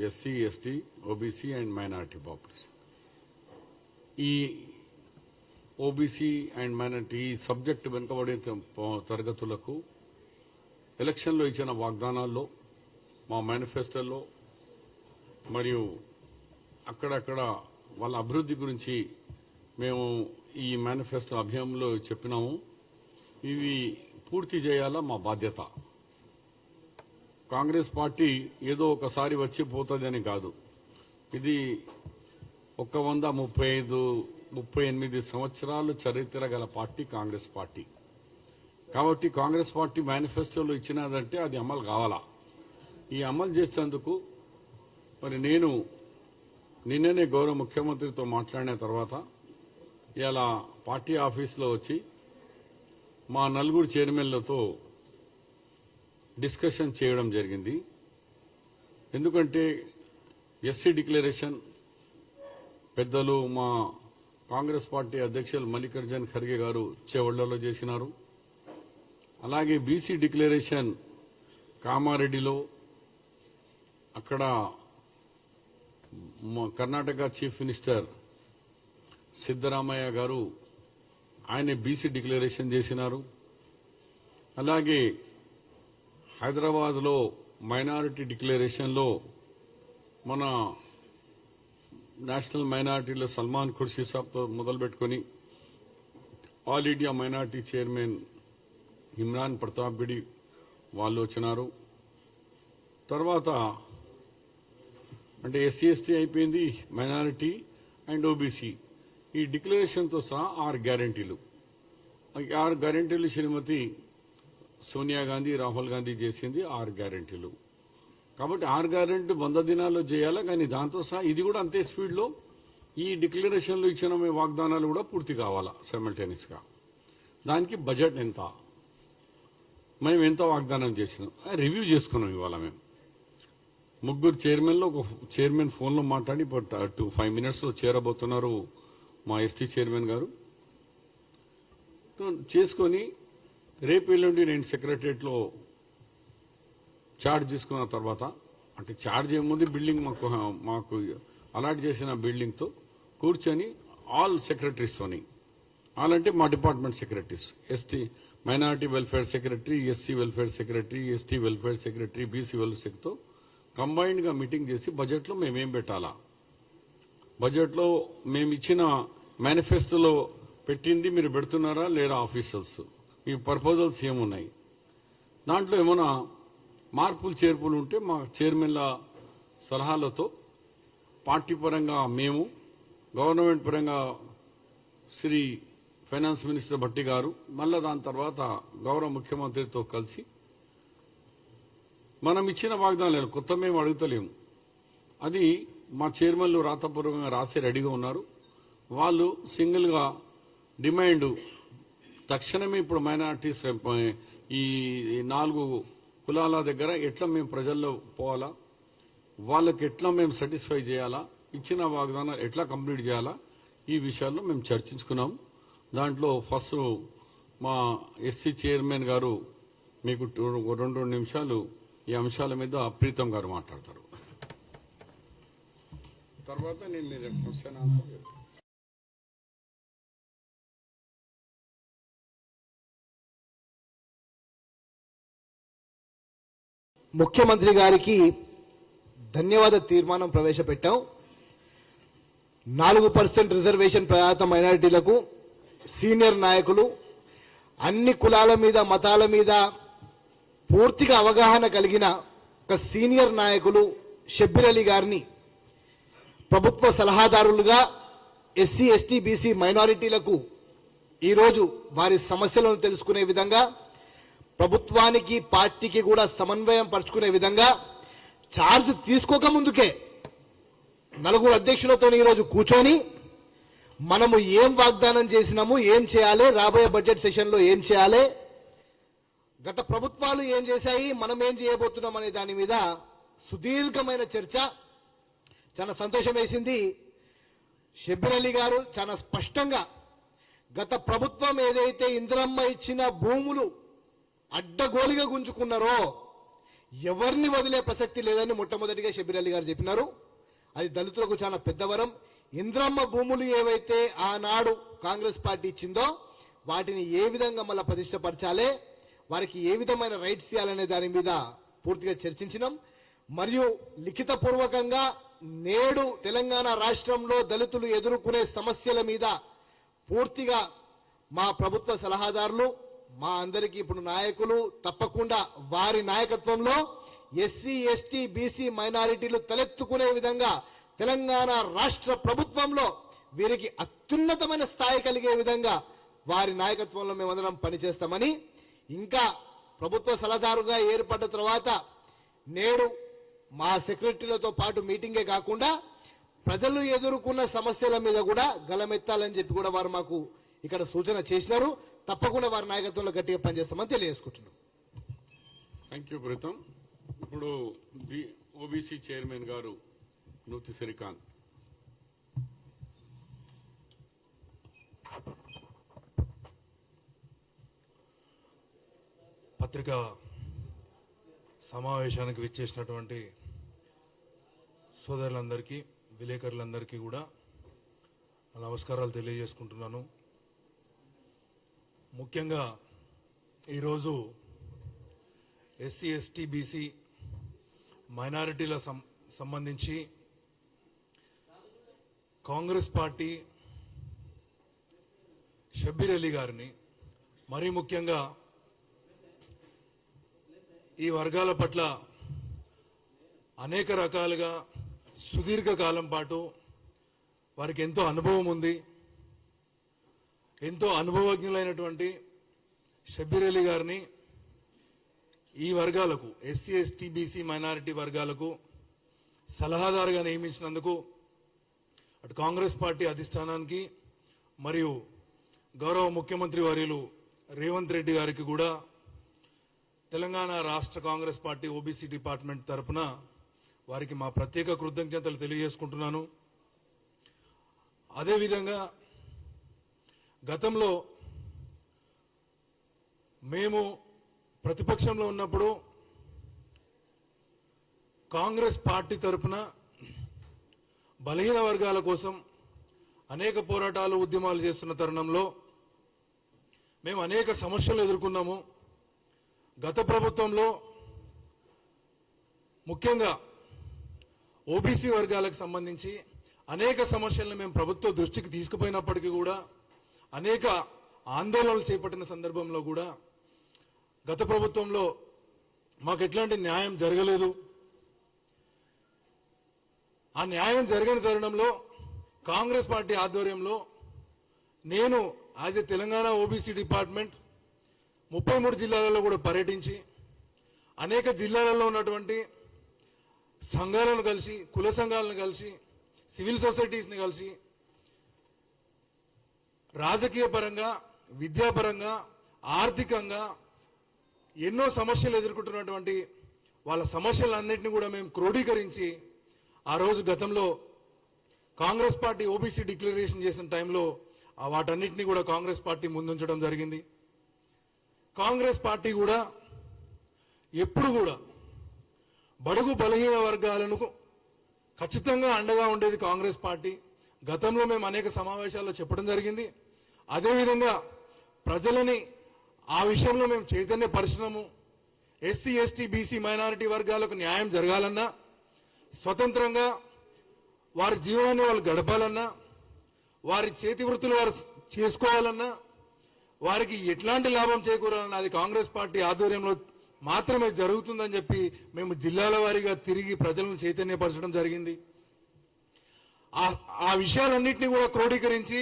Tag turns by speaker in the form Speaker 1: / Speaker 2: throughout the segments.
Speaker 1: SC, ST, OBC and minority population. ఈ OBC and minority ఈ subject వెనుకబడిన తరగతులకు ఎలక్షన్లో ఇచ్చిన వాగ్దానాల్లో, మా మేనిఫెస్టోలో మరియు అక్కడక్కడ వాళ్ళ అభివృద్ధి గురించి మేము ఈ మేనిఫెస్టో అభియానంలో చెప్పినాము. ఇవి పూర్తి చేయాలా మా బాధ్యత. కాంగ్రెస్ పార్టీ ఏదో ఒకసారి వచ్చి పోతుందని కాదు. ఇది 138 సంవత్సరాలు చరిత్ర గల పార్టీ కాంగ్రెస్ పార్టీ. కాబట్టి కాంగ్రెస్ పార్టీ మేనిఫెస్టోలో ఇచ్చినదంటే అది అమలు కావాలా. ఈ అమలు చేసేందుకు మరి నేను నిన్ననే గౌరవ ముఖ్యమంత్రితో మాట్లాడిన తర్వాత ఇలా పార్టీ ఆఫీసులో వచ్చి మా నలుగురు చైర్మన్లతో డిస్కషన్ చేయడం జరిగింది. ఎందుకంటే ఎస్సీ డిక్లరేషన్ పెద్దలు మా కాంగ్రెస్ పార్టీ అధ్యక్షులు మల్లికార్జున్ ఖర్గే గారు చేవళ్లలో చేసినారు. అలాగే బీసీ డిక్లరేషన్ కామారెడ్డిలో, అక్కడ కర్ణాటక చీఫ్ మినిస్టర్ సిద్దరామయ్య గారు ఆయన బీసీ డిక్లరేషన్ చేసినారు. అలాగే హైదరాబాద్లో మైనారిటీ డిక్లరేషన్లో మన నేషనల్ మైనారిటీలో సల్మాన్ ఖుర్షీ సాబ్తో మొదలుపెట్టుకుని all India minority chairman Imran Pratapgarhi వాళ్ళు వచ్చినారు. తర్వాత అంటే ఎస్సీ ఎస్టీ అయిపోయింది, మైనారిటీ అండ్ ఓబీసీ. ఈ డిక్లరేషన్తో సహా 6 గ్యారంటీలు. 6 గ్యారంటీలు శ్రీమతి సోనియా గాంధీ, రాహుల్ గాంధీ చేసింది 6 గ్యారంటీలు. కాబట్టి 6 గ్యారంటీ 100 దినాల్లో చేయాలా. కానీ దాంతో సహా ఇది కూడా అంతే స్పీడ్లో ఈ డిక్లరేషన్లో ఇచ్చిన వాగ్దానాలు కూడా పూర్తి కావాలా సైమల్టేనియస్ గా. దానికి బడ్జెట్ ఎంత, మేము ఎంత వాగ్దానం చేసినాం రివ్యూ చేసుకున్నాం. ఇవాళ మేము 3 చైర్మన్లో ఒక చైర్మన్ ఫోన్లో మాట్లాడి 5 మినిట్స్లో చేరబోతున్నారు మా ఎస్టీ చైర్మన్ గారు. చేసుకొని రేపు ఎల్లుండి నేను సెక్రటరియట్లో చార్జ్ తీసుకున్న తర్వాత, అంటే చార్జ్ ఏముంది బిల్డింగ్ మాకు అలాట్ చేసిన బిల్డింగ్తో కూర్చొని ఆల్ సెక్రటరీస్తోని, ఆల్ అంటే మా department secretaries, ST minority welfare secretary, SC welfare secretary, ST welfare secretary, BC వెల్ఫేర్తో కంబైన్డ్గా మీటింగ్ చేసి బడ్జెట్లో మేమేం పెట్టాలా, బడ్జెట్లో మేము ఇచ్చిన మేనిఫెస్టోలో పెట్టింది మీరు పెడుతున్నారా లేదా, ఆఫీషియల్స్ మీ ప్రపోజల్స్ ఏమున్నాయి, దాంట్లో ఏమైనా మార్పులు చేర్పులు ఉంటే మా చైర్మన్ల సలహాలతో పార్టీ పరంగా మేము, గవర్నమెంట్ పరంగా శ్రీ ఫైనాన్స్ మినిస్టర్ భట్టి గారు, మళ్ళా దాని తర్వాత గౌరవ ముఖ్యమంత్రితో కలిసి మనం ఇచ్చిన వాగ్దానాలు కొత్త మేము అడుగుతలేము, అది మా చైర్మన్లు రాతపూర్వకంగా రాసి రెడీగా ఉన్నారు. వాళ్ళు సింగిల్గా డిమాండ్ తక్షణమే ఇప్పుడు మైనారిటీస్ ఈ 4 కులాల దగ్గర ఎట్లా మేము ప్రజల్లో పోవాలా, వాళ్ళకి ఎట్లా మేము సాటిస్ఫై చేయాలా, ఇచ్చిన వాగ్దానాలు ఎట్లా కంప్లీట్ చేయాలా, ఈ విషయాల్లో మేము చర్చించుకున్నాం. దాంట్లో ఫస్ట్ మా ఎస్సీ చైర్మన్ గారు మీకు 2 నిమిషాలు ఈ అంశాల మీద ప్రీతం గారు మాట్లాడతారు. తర్వాత నేను మీరు క్వశ్చన్ ఆన్సర్ చేస్తాను.
Speaker 2: ముఖ్యమంత్రి గారికి ధన్యవాద తీర్మానం ప్రవేశపెట్టాం. 4% రిజర్వేషన్ ప్రయాత మైనారిటీలకు సీనియర్ నాయకులు, అన్ని కులాల మీద మతాల మీద పూర్తిగా అవగాహన కలిగిన ఒక సీనియర్ నాయకులు షబ్బీర్ అలీ గారిని ప్రభుత్వ సలహాదారులుగా ఎస్సీ ఎస్టీ బీసీ మైనారిటీలకు ఈరోజు వారి సమస్యలను తెలుసుకునే విధంగా, ప్రభుత్వానికి పార్టీకి కూడా సమన్వయం పరుచుకునే విధంగా ఛార్జ్ తీసుకోక ముందుకే 4 అధ్యక్షులతో ఈరోజు కూర్చొని మనము ఏం వాగ్దానం చేసినాము, ఏం చేయాలి, రాబోయే బడ్జెట్ సెషన్లో ఏం చేయాలి, గత ప్రభుత్వాలు ఏం చేశాయి, మనం ఏం చేయబోతున్నాం అనే దాని మీద సుదీర్ఘమైన చర్చ. చాలా సంతోషం వేసింది. షబ్బీర్ అలీ గారు చాలా స్పష్టంగా గత ప్రభుత్వం ఏదైతే ఇందిరమ్మ ఇచ్చిన భూములు అడ్డగోలుగా గుంజుకున్నారో, ఎవరిని వదిలే ప్రసక్తి లేదని మొట్టమొదటిగా షబీర్ అలీ గారు చెప్పినారు. అది దళితులకు చాలా పెద్ద వరం. ఇంద్రమ్మ భూములు ఏవైతే ఆనాడు కాంగ్రెస్ పార్టీ ఇచ్చిందో వాటిని ఏ విధంగా మళ్ళా ప్రతిష్టపరచాలి, వారికి ఏ విధమైన రైట్స్ ఇవ్వాలనే దాని మీద పూర్తిగా చర్చించినాం. మరియు లిఖిత పూర్వకంగా నేడు తెలంగాణ రాష్ట్రంలో దళితులు ఎదుర్కొనే సమస్యల మీద పూర్తిగా మా ప్రభుత్వ సలహాదారులు, మా అందరికీ ఇప్పుడు నాయకులు తప్పకుండా వారి నాయకత్వంలో ఎస్సీ ఎస్టీ బీసీ మైనారిటీలు తలెత్తుకునే విధంగా తెలంగాణ రాష్ట్ర ప్రభుత్వంలో వీరికి అత్యున్నతమైన స్థాయి కలిగే విధంగా వారి నాయకత్వంలో మేమందరం పనిచేస్తామని, ఇంకా ప్రభుత్వ సలహాదారుగా ఏర్పడ్డ తర్వాత నేడు మా సెక్రటరీలతో పాటు మీటింగే కాకుండా ప్రజలు ఎదుర్కొన్న సమస్యల మీద కూడా గలమెత్తాలని చెప్పి కూడా వారు మాకు ఇక్కడ సూచన చేసినారు. తప్పకుండా వారి నాయకత్వంలో గట్టిగా పనిచేస్తామని తెలియజేసుకుంటున్నాం.
Speaker 1: Thank you Pritam. ఇప్పుడు ఓబీసీ చైర్మన్ గారు నూతి శ్రీకాంత్.
Speaker 3: పత్రికా సమావేశానికి విచ్చేసినటువంటి సోదరులందరికీ, విలేకరులందరికీ కూడా నమస్కారాలు తెలియజేసుకుంటున్నాను. ముఖ్యంగా ఈరోజు ఎస్సీ ఎస్టీ బీసీ మైనారిటీల సంబంధించి కాంగ్రెస్ పార్టీ షబ్బీర్ అలీ గారిని, మరీ ముఖ్యంగా ఈ వర్గాల పట్ల అనేక రకాలుగా సుదీర్ఘకాలం పాటు వారికి ఎంతో అనుభవం ఉంది, ఎంతో అనుభవజ్ఞులైనటువంటి షబ్బీర్ అలీ గారిని ఈ వర్గాలకు, ఎస్సీ ఎస్టీ బీసీ మైనారిటీ వర్గాలకు సలహాదారుగా నియమించినందుకు అటు కాంగ్రెస్ పార్టీ అధిష్టానానికి మరియు గౌరవ ముఖ్యమంత్రి వర్యులు రేవంత్ రెడ్డి గారికి కూడా తెలంగాణ రాష్ట్ర కాంగ్రెస్ పార్టీ ఓబీసీ డిపార్ట్మెంట్ తరపున వారికి మా ప్రత్యేక కృతజ్ఞతలు తెలియజేసుకుంటున్నాను. అదేవిధంగా గతంలో మేము ప్రతిపక్షంలో ఉన్నప్పుడు కాంగ్రెస్ పార్టీ తరపున బలహీన వర్గాల కోసం అనేక పోరాటాలు, ఉద్యమాలు చేస్తున్న తరుణంలో మేము అనేక సమస్యలు ఎదుర్కొన్నాము. గత ప్రభుత్వంలో ముఖ్యంగా ఓబీసీ వర్గాలకు సంబంధించి అనేక సమస్యలను మేము ప్రభుత్వ దృష్టికి తీసుకుపోయినప్పటికీ కూడా, అనేక ఆందోళనలు చేపట్టిన సందర్భంలో కూడా గత ప్రభుత్వంలో మాకు ఎట్లాంటి న్యాయం జరగలేదు. ఆ న్యాయం జరిగిన తరుణంలో కాంగ్రెస్ పార్టీ ఆధ్వర్యంలో నేను as a Telangana OBC department 33 జిల్లాలలో కూడా పర్యటించి అనేక జిల్లాలలో ఉన్నటువంటి సంఘాలను కలిసి, కుల సంఘాలను కలిసి, సివిల్ సొసైటీస్ని కలిసి రాజకీయ పరంగా, విద్యాపరంగా, ఆర్థికంగా ఎన్నో సమస్యలు ఎదుర్కొంటున్నటువంటి వాళ్ళ సమస్యలన్నింటినీ కూడా మేము క్రోడీకరించి ఆ రోజు గతంలో కాంగ్రెస్ పార్టీ ఓబీసీ డిక్లరేషన్ చేసిన టైంలో వాటన్నిటినీ కూడా కాంగ్రెస్ పార్టీ ముందుంచడం జరిగింది. కాంగ్రెస్ పార్టీ కూడా ఎప్పుడు కూడా బడుగు బలహీన వర్గాలను ఖచ్చితంగా అండగా ఉండేది కాంగ్రెస్ పార్టీ. గతంలో మేము అనేక సమావేశాల్లో చెప్పడం జరిగింది. అదేవిధంగా ప్రజలని ఆ విషయంలో మేము చైతన్యపరిచినాము. ఎస్సీ ఎస్టీ బీసీ మైనారిటీ వర్గాలకు న్యాయం జరగాలన్నా, స్వతంత్రంగా వారి జీవనాన్ని వాళ్ళు గడపాలన్నా, వారి చేతి వృత్తులు వారు చేసుకోవాలన్నా, వారికి ఎట్లాంటి లాభం చేకూరాలన్నా అది కాంగ్రెస్ పార్టీ ఆధ్వర్యంలో మాత్రమే జరుగుతుందని చెప్పి మేము జిల్లాల వారీగా తిరిగి ప్రజలను చైతన్యపరచడం జరిగింది. ఆ విషయాలన్నింటినీ కూడా క్రోడీకరించి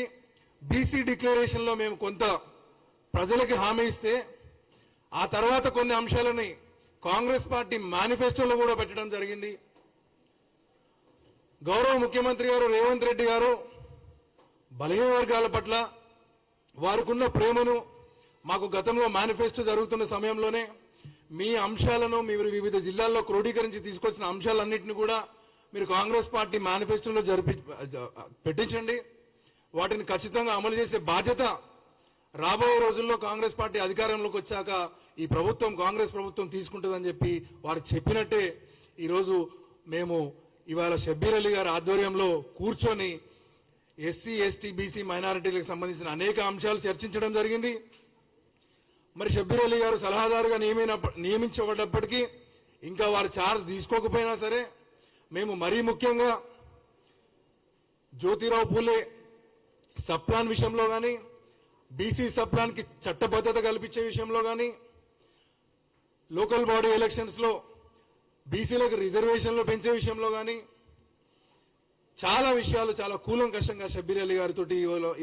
Speaker 3: బీసీ డిక్లరేషన్ లో మేము కొంత ప్రజలకి హామీ ఇస్తే, ఆ తర్వాత కొన్ని అంశాలని కాంగ్రెస్ పార్టీ మేనిఫెస్టోలో కూడా పెట్టడం జరిగింది. గౌరవ ముఖ్యమంత్రి గారు రేవంత్ రెడ్డి గారు బలహీన వర్గాల పట్ల వారికున్న ప్రేమను మాకు గతంలో మేనిఫెస్టో జరుగుతున్న సమయంలోనే మీ అంశాలను మీరు వివిధ జిల్లాల్లో క్రోడీకరించి తీసుకొచ్చిన అంశాలన్నింటినీ కూడా మీరు కాంగ్రెస్ పార్టీ మేనిఫెస్టోలో పెట్టించండి, వాటిని ఖచ్చితంగా అమలు చేసే బాధ్యత రాబోయే రోజుల్లో కాంగ్రెస్ పార్టీ అధికారంలోకి వచ్చాక ఈ ప్రభుత్వం కాంగ్రెస్ ప్రభుత్వం తీసుకుంటుందని చెప్పి వారు చెప్పినట్టే ఈరోజు మేము ఇవాళ షబ్బీర్ అలీ గారి ఆధ్వర్యంలో కూర్చొని ఎస్సీ ఎస్టీ బీసీ మైనారిటీలకు సంబంధించిన అనేక అంశాలు చర్చించడం జరిగింది. మరి షబ్బీర్ అలీ గారు సలహాదారుగా నియమించబడ్డప్పటికీ ఇంకా వారు ఛార్జ్ తీసుకోకపోయినా సరే మేము మరీ ముఖ్యంగా జ్యోతిరావు పూలే సప్లాన్ విషయంలో కానీ బీసీ సప్లాన్ కి చట్టబద్ధత కల్పించే విషయంలో కానీ లోకల్ బాడీ ఎలక్షన్స్ లో బీసీలకు రిజర్వేషన్లు పెంచే విషయంలో కానీ చాలా విషయాలు చాలా కూలంకషంగా షబ్బీర్ అలీ గారితో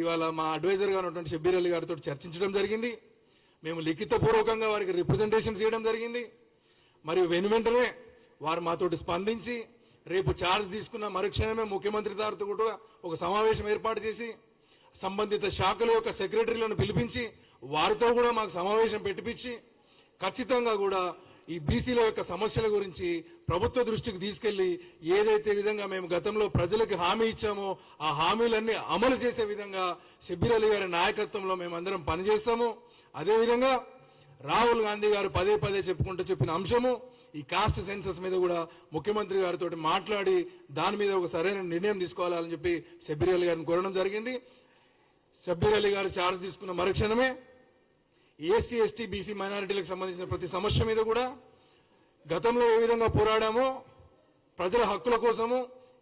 Speaker 3: ఇవాళ మా అడ్వైజర్ గా ఉన్నటువంటి షబ్బీర్ అలీ గారితో చర్చించడం జరిగింది. మేము లిఖితపూర్వకంగా వారికి రిప్రజెంటేషన్ చేయడం జరిగింది. మరియు వెనువెంటనే వారు మాతోటి స్పందించి రేపు ఛార్జ్ తీసుకున్న మరుక్షణమే ముఖ్యమంత్రి గారితో కూడా ఒక సమావేశం ఏర్పాటు చేసి సంబంధిత శాఖల యొక్క సెక్రటరీలను పిలిపించి వారితో కూడా మాకు సమావేశం పెట్టించి ఖచ్చితంగా కూడా ఈ బీసీల యొక్క సమస్యల గురించి ప్రభుత్వ దృష్టికి తీసుకెళ్లి ఏదైతే విధంగా మేము గతంలో ప్రజలకు హామీ ఇచ్చామో ఆ హామీలన్నీ అమలు చేసే విధంగా షబ్బీర్ అలీ గారి నాయకత్వంలో మేమందరం పనిచేస్తాము. అదేవిధంగా రాహుల్ గాంధీ గారు పదే పదే చెప్పిన అంశము ఈ కాస్ట్ సెన్సస్ మీద కూడా ముఖ్యమంత్రి గారితో మాట్లాడి దాని మీద ఒక సరైన నిర్ణయం తీసుకోవాలని చెప్పి షబ్బీర్ అలీ గారిని కోరడం జరిగింది. షబ్బీర్ అలీ గారు ఛార్జ్ తీసుకున్న మరుక్షణమే ఎస్సీ ఎస్టీ బీసీ మైనారిటీలకు సంబంధించిన ప్రతి సమస్య మీద కూడా గతంలో ఏ విధంగా పోరాడామో ప్రజల హక్కుల కోసము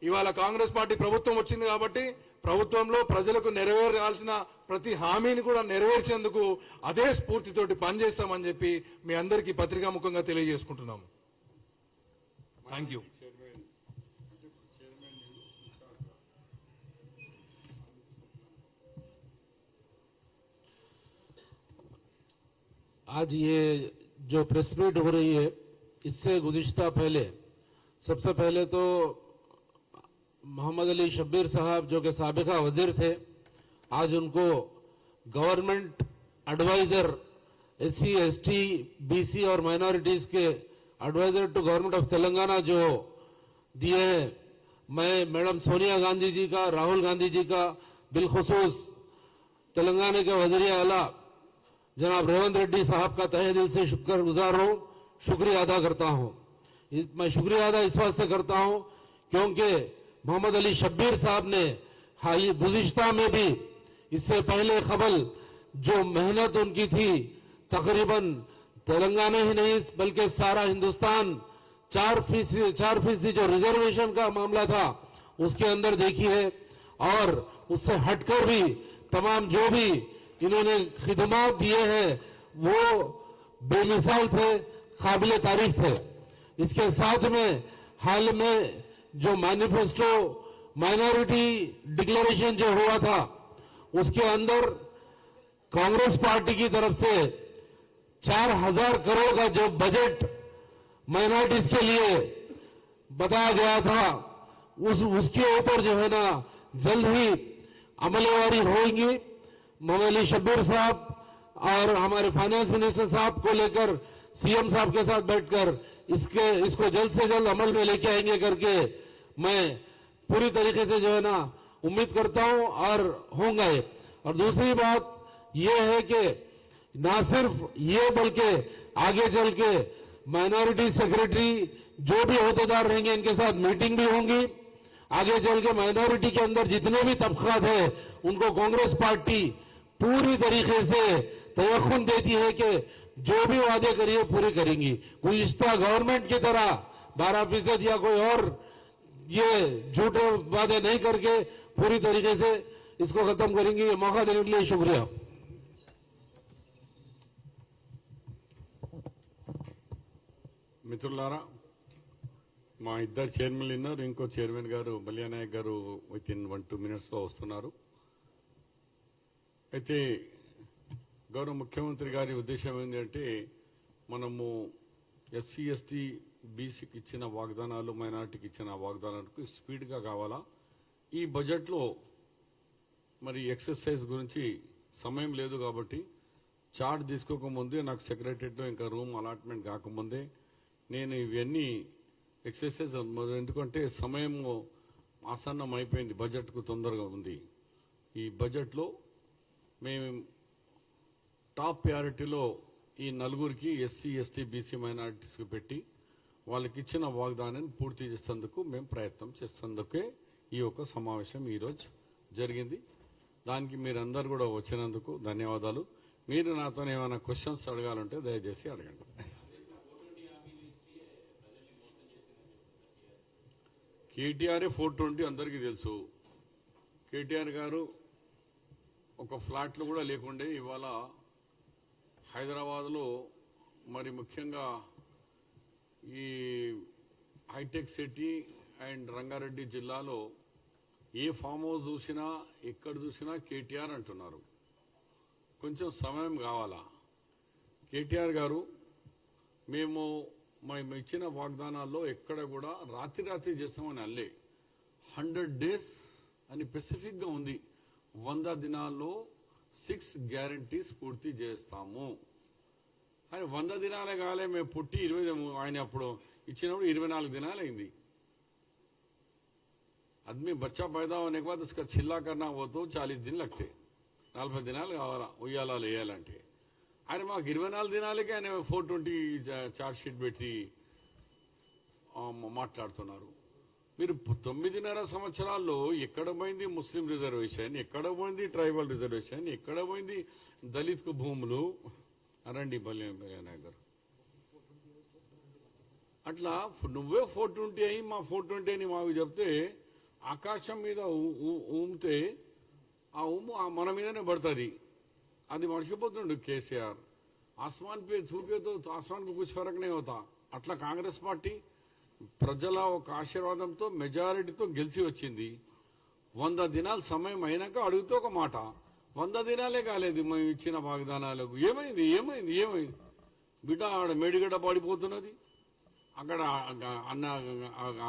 Speaker 3: ఇవాళ కాంగ్రెస్ పార్టీ ప్రభుత్వం వచ్చింది కాబట్టి ప్రభుత్వంలో ప్రజలకు నెరవేరాల్సిన ప్రతి హామీని కూడా నెరవేర్చేందుకు అదే స్ఫూర్తితోటి పనిచేస్తామని చెప్పి మీ అందరికీ పత్రికాముఖంగా తెలియజేసుకుంటున్నాము. Thank you.
Speaker 4: आज ये जो प्रेस मीट हो रही है इससे गुज़िश्ता पहले सबसे पहले तो मोहम्मद अली शब्बीर साहब जो कि साबिका वजीर थे, आज उनको government adviser SC ST BC और माइनॉरिटीज के adviser to government of Telangana जो दिए हैं, मैं मैडम सोनिया गांधी जी का, राहुल गांधी जी का, बिलखुसूस तेलंगाना के वज़ीर आला जनाब रेवंत रेड्डी साहब का तहे दिल से शुक्रगुजार हूं, शुक्रिया अदा करता हूं. मैं शुक्रिया अदा इस वास्ते करता हूं क्योंकि मोहम्मद अली शब्बीर साहब ने गुज़िश्ता में भी इससे पहले कबल जो मेहनत उनकी थी, तकरीबन तेलंगाना ही नहीं बल्कि सारा हिंदुस्तान 4% जो रिजर्वेशन का मामला था उसके अंदर देखी है, और उससे हटकर भी तमाम जो भी इन्होंने खिदमत दिए हैं वो बेमिसाल थे, काबिले तारीफ थे. इसके साथ में हाल में जो मैनिफेस्टो माइनॉरिटी डिक्लेरेशन जो हुआ था उसके अंदर कांग्रेस पार्टी की तरफ से 4000 करोड़ का जो बजट माइनॉरिटीज के लिए बताया गया था उसके ऊपर जो है ना जल्द ही अमलवारी होगी. मोहम्मद अली शब्बीर साहब और हमारे फाइनेंस मिनिस्टर साहब को लेकर सीएम साहब के साथ बैठकर इसको जल्द से जल्द अमल में लेके आएंगे करके मैं पूरी तरीके से जो है ना उम्मीद करता हूं और होंगे. और दूसरी बात यह है कि ना सिर्फ ये बल्कि आगे चल के माइनॉरिटी सेक्रेटरी जो भी अहदेदार रहेंगे इनके साथ मीटिंग भी होंगी. आगे चल के माइनॉरिटी के अंदर जितने भी तबकात है उनको कांग्रेस पार्टी पूरी तरीके से तयख्खुन देती है कि जो भी वादे करिए पूरी करेंगी. कोई इस्ता गवर्नमेंट की तरह 12% या कोई और ये झूठे वादे नहीं करके पूरी तरीके से इसको खत्म करेंगे. ये मौका देने के लिए शुक्रिया.
Speaker 1: మిత్రులారా, మా ఇద్దరు చైర్మన్లు ఉన్నారు, ఇంకో చైర్మన్ గారు బలియానాయక్ గారు విత్ ఇన్ 1-2 minutes లో వస్తున్నారు. అయితే గౌరవ ముఖ్యమంత్రి గారి ఉద్దేశం ఏంటంటే మనము ఎస్సీ ఎస్టీ బీసీకి ఇచ్చిన వాగ్దానాలు, మైనార్టీకి ఇచ్చిన వాగ్దానాలకు స్పీడ్గా కావాలా. ఈ బడ్జెట్లో మరి ఎక్సర్సైజ్ గురించి సమయం లేదు కాబట్టి చార్ట్ తీసుకోకముందే నాకు సెక్రటరీలో ఇంకా రూమ్ అలాట్మెంట్ కాకముందే నేను ఇవన్నీ ఎక్సర్సైజ్, ఎందుకంటే సమయం ఆసన్నం అయిపోయింది, బడ్జెట్కు తొందరగా ఉంది. ఈ బడ్జెట్లో మేము టాప్ ప్రయారిటీలో ఈ నలుగురికి ఎస్సీ ఎస్టీ బీసీ మైనారిటీస్కి పెట్టి వాళ్ళకి ఇచ్చిన వాగ్దానాన్ని పూర్తి చేసేందుకు మేము ప్రయత్నం చేసేందుకే ఈ యొక్క సమావేశం ఈరోజు జరిగింది. దానికి మీరందరూ కూడా వచ్చినందుకు ధన్యవాదాలు. మీరు నాతో ఏమైనా క్వశ్చన్స్ అడగాలంటే దయచేసి అడగండి. కేటీఆర్ 420 అందరికీ తెలుసు. కేటీఆర్ గారు ఒక ఫ్లాట్లు కూడా లేకుండే ఇవాళ హైదరాబాద్లో మరి ముఖ్యంగా ఈ హైటెక్ సిటీ అండ్ రంగారెడ్డి జిల్లాలో ఏ ఫామ్ హౌస్ చూసినా ఎక్కడ చూసినా కేటీఆర్ అంటున్నారు. కొంచెం సమయం కావాలా. కేటీఆర్ గారు మేము ఇచ్చిన వాగ్దానాల్లో ఎక్కడ కూడా రాత్రి చేస్తామని అల్లే 100 days అని స్పెసిఫిక్గా ఉంది. 100 దినాల్లో 6 గ్యారంటీస్ పూర్తి చేస్తాము అని. 100 దినాలే కాలే, మేము పుట్టి 20 ఆయన అప్పుడు ఇచ్చినప్పుడు 24 దినాలు అయింది. आदमी बच्चा पैदा होने के बाद उसका छिल्ला करना वो तो 40 दिन लगते. 40 దినాలు కావాలా ఉయ్యాలాలు వేయాలంటే. ఆయన మాకు 24 దినాలకే ఆయన 420 చార్జ్ షీట్ పెట్టి మాట్లాడుతున్నారు. మీరు 9.5 సంవత్సరాల్లో ఎక్కడ పోయింది ముస్లిం రిజర్వేషన్, ఎక్కడ పోయింది ట్రైబల్ రిజర్వేషన్, ఎక్కడ పోయింది దళిత్ భూములు అరండి బల్లి అట్లా నువ్వే 420 అయ్యి మా 420 అని మాకు చెప్తే ఆకాశం మీద ఊమితే ఆ ఊము మన మీదనే పడుతుంది. అది మర్చిపోతుండు కేసీఆర్. ఆస్మాన్ పే థూకే తో ఆస్మాన్ కు కుछ फर्क नहीं होता. అట్లా కాంగ్రెస్ పార్టీ ప్రజల ఒక ఆశీర్వాదంతో మెజారిటీతో గెలిచి వచ్చింది. 100 దినాలు సమయం అయినాక అడుగుతూ ఒక మాట. 100 దినాలే కాలేదు మేము ఇచ్చిన వాగ్దానాలకు. ఏమైంది ఏమైంది ఏమైంది బిడ్డ? ఆడ మేడిగడ్డ పడిపోతున్నది, అక్కడ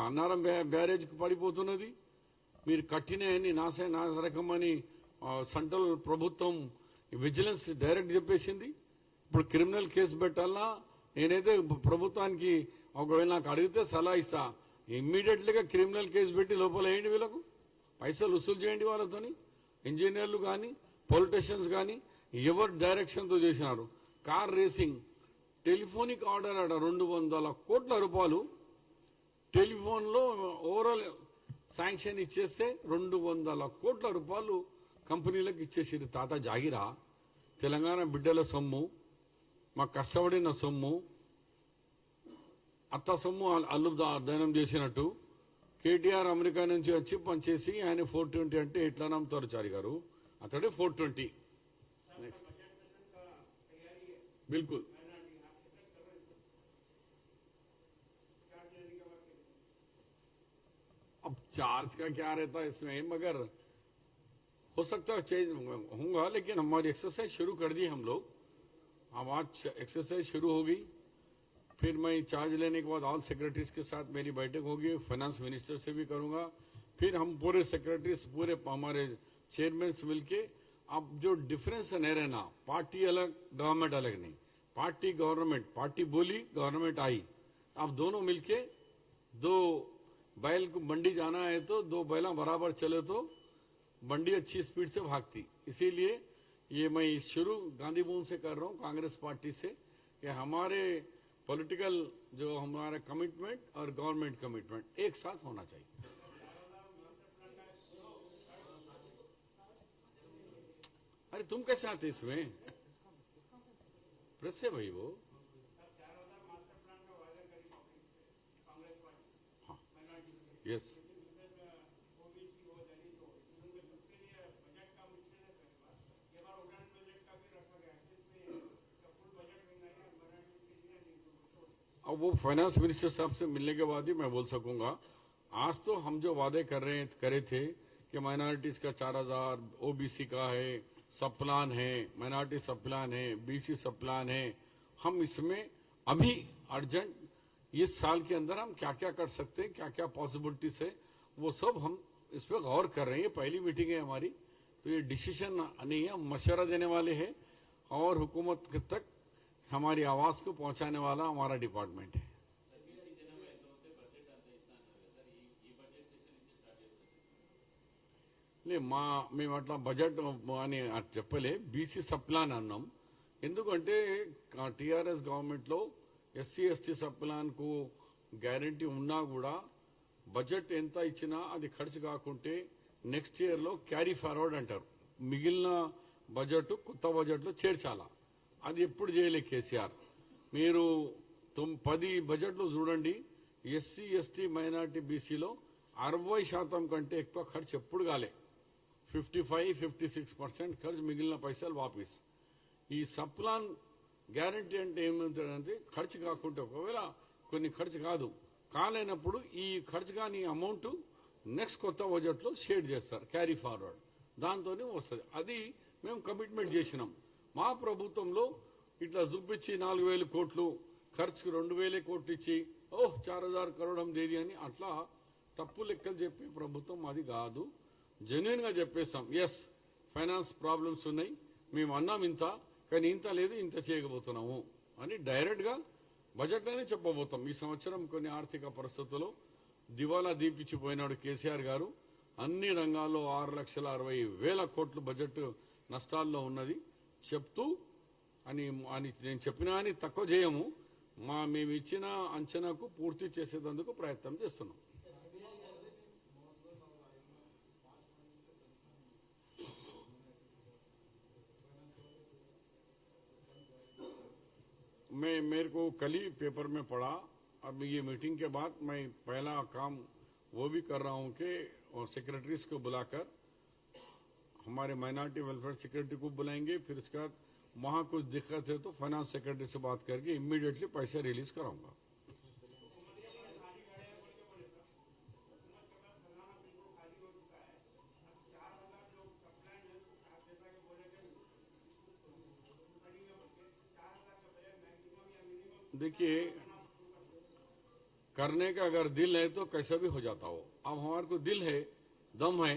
Speaker 1: అన్నారం బ్యారేజ్కి పడిపోతున్నది. మీరు కట్టినవన్నీ నాశరకమని సెంట్రల్ ప్రభుత్వం విజిలెన్స్ డైరెక్ట్ చెప్పేసింది. ఇప్పుడు క్రిమినల్ కేసు పెట్టాలన్నా నేనైతే ప్రభుత్వానికి ఒకవేళ నాకు అడిగితే సలహా ఇస్తా, ఇమ్మీడియట్లీగా క్రిమినల్ కేసు పెట్టి లోపల వేయండి, వీళ్ళకు పైసలు వసూలు చేయండి వాళ్ళతోని. ఇంజనీర్లు కానీ పొలిటీషియన్స్ కానీ ఎవరు డైరెక్షన్తో చేసినారు. కార్ రేసింగ్ టెలిఫోనిక్ ఆర్డర్ అట 200 కోట్ల రూపాయలు టెలిఫోన్లో ఓవరాల్ శాంక్షన్ ఇచ్చేస్తే 200 కోట్ల రూపాయలు కంపెనీలకు ఇచ్చేసి తాత జాగిరా. తెలంగాణ బిడ్డల సొమ్ము, మా కష్టపడిన సొమ్ము, అత్త సొమ్ము అల్లు దయనం చేసినట్టు. కేటీఆర్ అమెరికా నుంచి వచ్చి పనిచేసి ఆయన 420 అంటే ఎట్లా నమ్ముతారు చారి గారు? అతడే 420. నెక్స్ట్ బిల్కుల్ अब चार्ज का क्या रहता है इसमें, मगर हो सकता है चेंज होगा. लेकिन हमारी एक्सरसाइज शुरू कर दी हम लोग. अब आज एक्सरसाइज शुरू होगी. फिर मैं चार्ज लेने के बाद ऑल सेक्रेटरीज के साथ मेरी बैठक होगी. फाइनेंस मिनिस्टर से भी करूंगा. फिर हम पूरे सेक्रेटरीज पूरे हमारे चेयरमैन मिलके अब जो डिफरेंस नहीं रहना, पार्टी अलग गवर्नमेंट अलग नहीं, पार्टी गवर्नमेंट, पार्टी बोली गवर्नमेंट आई. अब दोनों मिलके दो बैल को मंडी जाना है तो 2 बैला बराबर चले तो मंडी अच्छी स्पीड से भागती. इसीलिए ये मैं शुरू गांधी भवन से कर रहा हूं, कांग्रेस पार्टी से, कि हमारे पॉलिटिकल जो हमारा कमिटमेंट और गवर्नमेंट कमिटमेंट एक साथ होना चाहिए. अरे तुम कैसे आते इसमें? प्रेस है भाई वो. यस अब वो फाइनेंस मिनिस्टर साहब से मिलने के बाद ही मैं बोल सकूंगा. आज तो हम जो वादे करे थे कि माइनॉरिटीज का 4000 ओबीसी का है, सब प्लान है, माइनॉरिटी सब प्लान है, बीसी सब प्लान है. हम इसमें अभी अर्जेंट इस साल के अंदर हम क्या क्या कर सकते हैं, क्या क्या पॉसिबिलिटीज है, वो सब हम इस पर गौर कर रहे हैं. पहली मीटिंग है हमारी, तो ये डिसीजन नहीं है, हम मशवरा देने वाले हैं और हुकूमत तक हमारी आवाज को पहुंचाने वाला हमारा डिपार्टमेंट है. మేము అట్లా బడ్జెట్ అని చెప్పలే. బీసీ సబ్ ప్లాన్ అన్నాం. ఎందుకంటే టీఆర్ఎస్ గవర్నమెంట్ లో ఎస్సీ ఎస్టీ సబ్ ప్లాన్ కు గ్యారంటీ ఉన్నా కూడా బడ్జెట్ ఎంత ఇచ్చినా అది ఖర్చు కాకుంటే నెక్స్ట్ ఇయర్ లో క్యారీ ఫార్వర్డ్ అంటారు. మిగిలిన బడ్జెట్ కొత్త బడ్జెట్ లో చేర్చాలా. అది ఎప్పుడు చేయలే కేసీఆర్. మీరు 10 బడ్జెట్లు చూడండి, ఎస్సీ ఎస్టీ మైనార్టీ బీసీలో 60% కంటే ఎక్కువ ఖర్చు ఎప్పుడు కాలే. 55-56% ఖర్చు, మిగిలిన పైసలు వాపస్. ఈ సబ్ ప్లాన్ గ్యారంటీ అంటే ఏమంటారంటే ఖర్చు కాకుంటే ఒకవేళ కొన్ని ఖర్చు కాలేనప్పుడు ఈ ఖర్చు కాని అమౌంట్ నెక్స్ట్ కొత్త బడ్జెట్ లో షేర్ చేస్తారు, క్యారీ ఫార్వర్డ్. దాంతోనే వస్తుంది. అది మేము కమిట్మెంట్ చేసినాం. మా ప్రభుత్వంలో ఇట్లా చూపించి 4,000 కోట్లు ఖర్చుకు 2,000 కోట్లు ఇచ్చి 4,000 కరోడం దేది అని అట్లా తప్పు లెక్కలు చెప్పే ప్రభుత్వం అది కాదు. జెన్యున్ గా చెప్పేస్తాం, ఎస్ ఫైనాన్స్ ప్రాబ్లమ్స్ ఉన్నాయి, మేము అన్నాం ఇంత, కానీ ఇంత లేదు, ఇంత చేయకపోతున్నాము అని డైరెక్ట్ గా బడ్జెట్ లోనే చెప్పబోతాం. ఈ సంవత్సరం కొన్ని ఆర్థిక పరిస్థితుల్లో దివాలా దీపించిపోయినాడు కేసీఆర్ గారు. అన్ని రంగాల్లో 6,60,000 కోట్లు బడ్జెట్ నష్టాల్లో ఉన్నది చెప్తూ అని నేను చెప్పినా అని తక్కువ చేయము. మేము ఇచ్చిన అంచనాకు పూర్తి చేసేందుకు ప్రయత్నం చేస్తున్నాం. मेरे को कल ही पेपर में पढ़ा. अब ये मीटिंग के बाद मैं पहला काम वो भी कर रहा हूं कि सेक्रेटरीज को बुलाकर हमारे माइनॉरिटी वेलफेयर सेक्रेटरी को बुलाएंगे. फिर इसके बाद वहां कुछ दिक्कत है तो फाइनेंस सेक्रेटरी से बात करके इमीडिएटली पैसे रिलीज कराऊंगा. देखिए, करने का अगर दिल है तो कैसा भी हो जाता हो. अब हमारे को दिल है, दम है,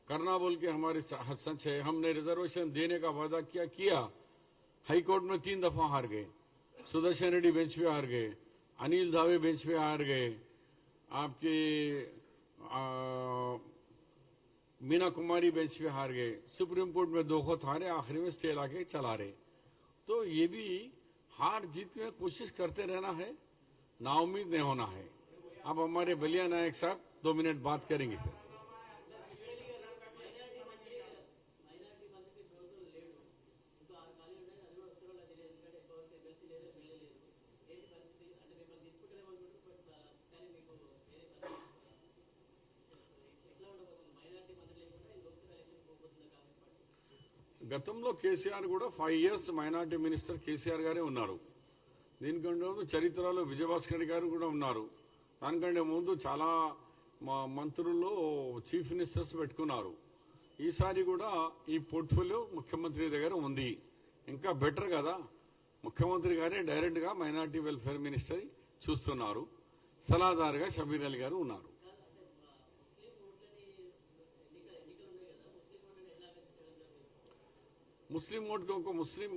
Speaker 1: करना बोल के हमारी सच है. हमने रिजर्वेशन देने का वादा किया. हाई कोर्ट में 3 दफा हार गए. सुदर्शन रेड्डी बेंच पे हार गए, अनिल दावे बेंच पे हार गए, आपके मीना कुमारी बेंच पे हार गए. सुप्रीम कोर्ट में 2 खुद हारे, आखिरी में स्टे लाके चला रहे. तो ये भी हार जीत में कोशिश करते रहना है, नाउम्मीद नहीं होना है. अब हमारे बलिया नायक साहब 2 मिनट बात करेंगे. फिर గతంలో కేసీఆర్ కూడా 5 years మైనార్టీ మినిస్టర్ కేసీఆర్ గారే ఉన్నారు. దీనికంటే ముందు చరిత్రలో విజయభాస్కర్ గారు కూడా ఉన్నారు. దానికంటే ముందు చాలా మంత్రుల్లో చీఫ్ మినిస్టర్స్ పెట్టుకున్నారు. ఈసారి కూడా ఈ పోర్ట్ఫోలియో ముఖ్యమంత్రి దగ్గర ఉంది. ఇంకా బెటర్ కదా, ముఖ్యమంత్రి గారే డైరెక్ట్ గా మైనార్టీ వెల్ఫేర్ మినిస్టర్ చూస్తున్నారు. సలహాదారుగా షబీర్ అలీ గారు ఉన్నారు. ముస్లిం ఓటుకు ముస్లిం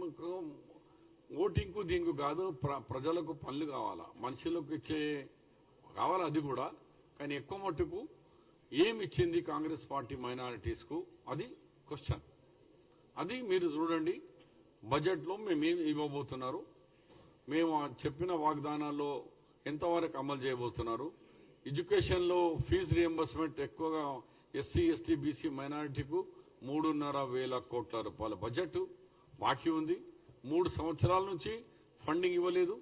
Speaker 1: ఓటింగ్కు దీనికి కాదు, ప్రజలకు పనులు కావాలా, మనుషులకు ఇచ్చే కావాలా. అది కూడా, కానీ ఎక్కువ మట్టుకు ఏమి ఇచ్చింది కాంగ్రెస్ పార్టీ మైనారిటీస్ కు, అది క్వశ్చన్. అది మీరు చూడండి, బడ్జెట్ లో మేమేమి ఇవ్వబోతున్నారు, మేము చెప్పిన వాగ్దానాల్లో ఎంతవరకు అమలు చేయబోతున్నారు. ఎడ్యుకేషన్ లో ఫీజు రియంబర్స్మెంట్ ఎక్కువగా ఎస్సీ ఎస్టీ బీసీ మైనారిటీకు 3,500 కోట్ల రూపాయల బడ్జెట్ బాకీ ఉంది. 3 సంవత్సరాల నుంచి ఫండింగ్ ఇవ్వలేదు.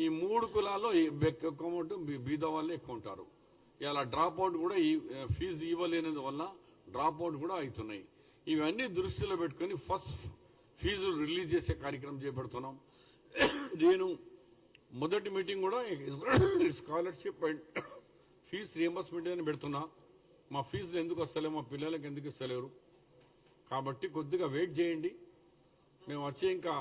Speaker 1: ఈ 3 కులాల్లో ఎక్కువ బీద వాళ్ళే ఎక్కువ ఉంటారు. ఇలా డ్రాప్ అవుట్ కూడా ఈ ఫీజు ఇవ్వలేనందు వల్ల డ్రాప్ అవుట్ కూడా అవుతున్నాయి. ఇవన్నీ దృష్టిలో పెట్టుకుని ఫస్ట్ ఫీజు రిలీజ్ చేసే కార్యక్రమం చేపడుతున్నాం. నేను మొదటి మీటింగ్ కూడా స్కాలర్షిప్ అండ్ ఫీజు రియంబర్స్మెంట్ అని పెడుతున్నా. మా ఫీజులు ఎందుకు వస్తలేవు, మా పిల్లలకు ఎందుకు ఇస్తలేరు, కాబట్టి కొద్దిగా వెయిట్ చేయండి. మేము వచ్చే ఇంకా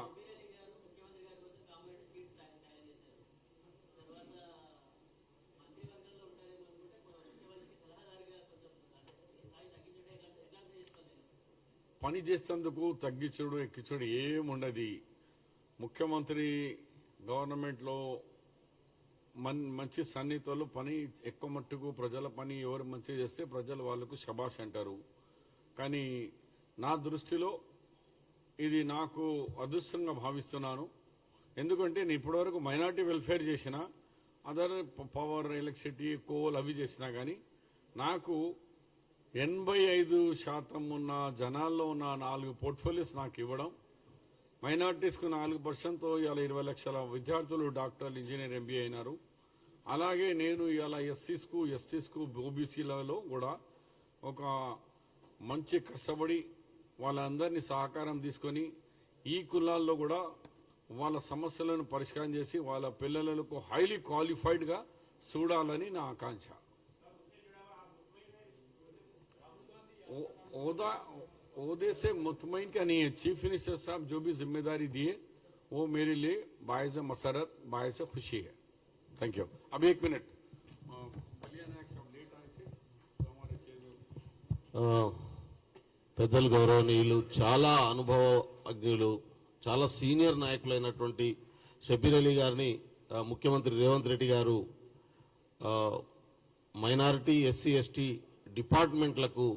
Speaker 1: పని చేసేందుకు తగ్గించుడు ఎక్కించుడు ఏముండదు. ముఖ్యమంత్రి గవర్నమెంట్ లో మంచి సన్నిహితులు పని ఎక్కువ మట్టుకు ప్రజల పని ఎవరు మంచి చేస్తే ప్రజలు వాళ్లకు శబాష్ అంటారు. కానీ నా దృష్టిలో ఇది నాకు అదృష్టంగా భావిస్తున్నాను. ఎందుకంటే నేను ఇప్పటివరకు మైనార్టీ వెల్ఫేర్ చేసిన, అదర్ పవర్, ఎలక్ట్రిసిటీ, కోల్ అవి చేసినా కానీ నాకు 85% ఉన్న జనాల్లో ఉన్న 4 పోర్ట్ఫోలియోస్ నాకు ఇవ్వడం, మైనార్టీస్కు 4%తో ఇవాళ 20 లక్షల విద్యార్థులు డాక్టర్లు, ఇంజనీర్, ఎంబీఏ అయినారు. అలాగే నేను ఇవాళ ఎస్సీస్కు, ఎస్టీస్కు, ఓబీసీలలో కూడా ఒక మంచి కష్టపడి వాళ్ళందరినీ సహకారం తీసుకొని ఈ కులాల్లో కూడా వాళ్ళ సమస్యలను పరిష్కారం చేసి వాళ్ళ పిల్లలకు హైలీ క్వాలిఫైడ్గా చూడాలని నా ఆకాంక్ష. ओहदे से मुतमईन का नहीं है. चीफ मिनिस्टर साहब जो भी जिम्मेदारी दिए वो मेरे लिए बायस मसरत, बायस खुशी है. Thank you. अब 1 मिनट.
Speaker 4: పెద్దలు గౌరవనీయులు, చాలా అనుభవజ్ఞులు, చాలా సీనియర్ నాయకులైనటువంటి షబీర్ అలీ గారిని ముఖ్యమంత్రి రేవంత్ రెడ్డి గారు మైనారిటీ, ఎస్సీ, ఎస్టీ డిపార్ట్మెంట్లకు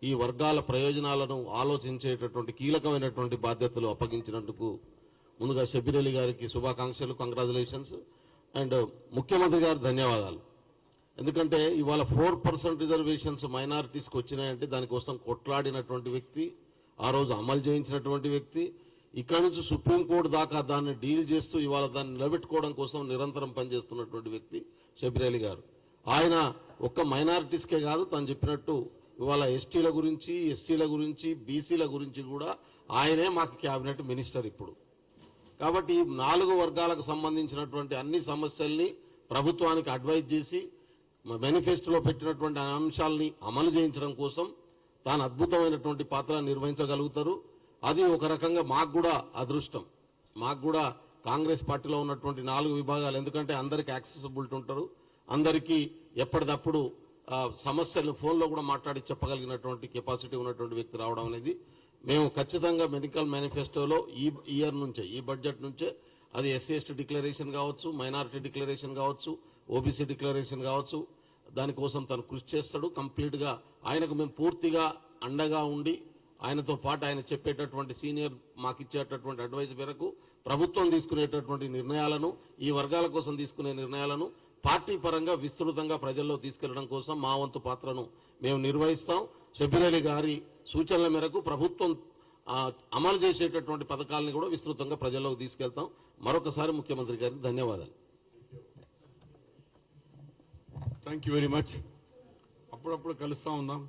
Speaker 4: ఈ వర్గాల ప్రయోజనాలను ఆలోచించేటటువంటి కీలకమైనటువంటి బాధ్యతలు అప్పగించినందుకు ముందుగా షబీర్ అలీ గారికి శుభాకాంక్షలు, కంగ్రాచులేషన్స్. అండ్ ముఖ్యమంత్రి గారు ధన్యవాదాలు. ఎందుకంటే ఇవాళ 4% రిజర్వేషన్స్ మైనారిటీస్కి వచ్చినాయంటే దానికోసం కొట్లాడినటువంటి వ్యక్తి, ఆ రోజు అమలు చేయించినటువంటి వ్యక్తి, ఇక్కడ నుంచి సుప్రీంకోర్టు దాకా దాన్ని డీల్ చేస్తూ ఇవాళ దాన్ని నిలబెట్టుకోవడం కోసం నిరంతరం పనిచేస్తున్నటువంటి వ్యక్తి షబీర్ అలీ గారు. ఆయన ఒక్క మైనారిటీస్కే కాదు, తను చెప్పినట్టు ఇవాళ ఎస్టీల గురించి, ఎస్సీల గురించి, బీసీల గురించి కూడా ఆయనే మాకు క్యాబినెట్ మినిస్టర్ ఇప్పుడు. కాబట్టి ఈ 4 వర్గాలకు సంబంధించినటువంటి అన్ని సమస్యల్ని ప్రభుత్వానికి అడ్వైజ్ చేసి మేనిఫెస్టోలో పెట్టినటువంటి అంశాలని అమలు చేయించడం కోసం తాను అద్భుతమైనటువంటి పాత్ర నిర్వహించగలుగుతారు. అది ఒక రకంగా మాకు కూడా అదృష్టం. మాకు కూడా కాంగ్రెస్ పార్టీలో ఉన్నటువంటి 4 విభాగాలు, ఎందుకంటే అందరికీ యాక్సెసిబిలిటీ ఉంటారు, అందరికీ ఎప్పటికప్పుడు సమస్యలు ఫోన్లో కూడా మాట్లాడి చెప్పగలిగినటువంటి కెపాసిటీ ఉన్నటువంటి వ్యక్తి రావడం అనేది మేము ఖచ్చితంగా మెడికల్ మేనిఫెస్టోలో ఈ ఇయర్ నుంచే, ఈ బడ్జెట్ నుంచే, అది ఎస్సీ ఎస్టీ డిక్లరేషన్ కావచ్చు, మైనారిటీ డిక్లరేషన్ కావచ్చు, ఓబీసీ డిక్లరేషన్ కావచ్చు, దానికోసం తను కృషి చేస్తాడు. కంప్లీట్ గా ఆయనకు మేము పూర్తిగా అండగా ఉండి ఆయనతో పాటు ఆయన చెప్పేటటువంటి సీనియర్ మాకు ఇచ్చేటటువంటి అడ్వైజ్ మేరకు ప్రభుత్వం తీసుకునేటటువంటి నిర్ణయాలను, ఈ వర్గాల కోసం తీసుకునే నిర్ణయాలను పార్టీ పరంగా విస్తృతంగా ప్రజల్లో తీసుకెళ్లడం కోసం మా వంతు పాత్రను మేము నిర్వహిస్తాం. షబీర్ అలీ గారి సూచనల మేరకు ప్రభుత్వం అమలు చేసేటటువంటి పథకాలను కూడా విస్తృతంగా ప్రజల్లోకి తీసుకెళ్తాం. మరొకసారి ముఖ్యమంత్రి గారికి ధన్యవాదాలు.
Speaker 1: Thank you very much. అప్పుడప్పుడు కలుస్తా ఉందాం.